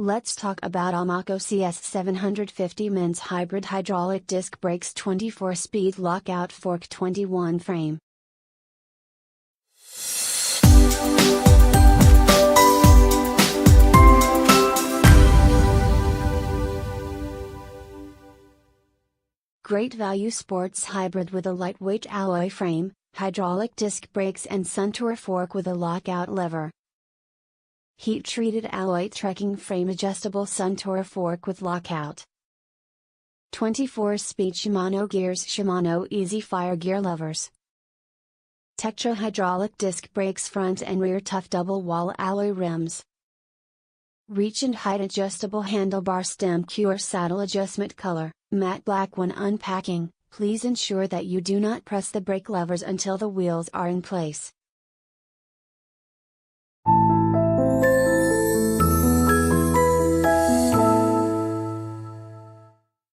Let's talk about AMMACO CS750 MENS Hybrid Hydraulic Disc Brakes 24-speed Lockout Fork 21 frame. Great value sports hybrid with a lightweight alloy frame, hydraulic disc brakes and Suntour fork with a lockout lever. Heat-treated alloy trekking frame adjustable Suntour fork with lockout. 24-speed Shimano gears, Shimano easy fire gear levers. TEKTRO hydraulic disc brakes, front and rear tough double wall alloy rims. Reach and height adjustable handlebar stem, QR saddle adjustment color, matte black. When unpacking, please ensure that you do not press the brake levers until the wheels are in place.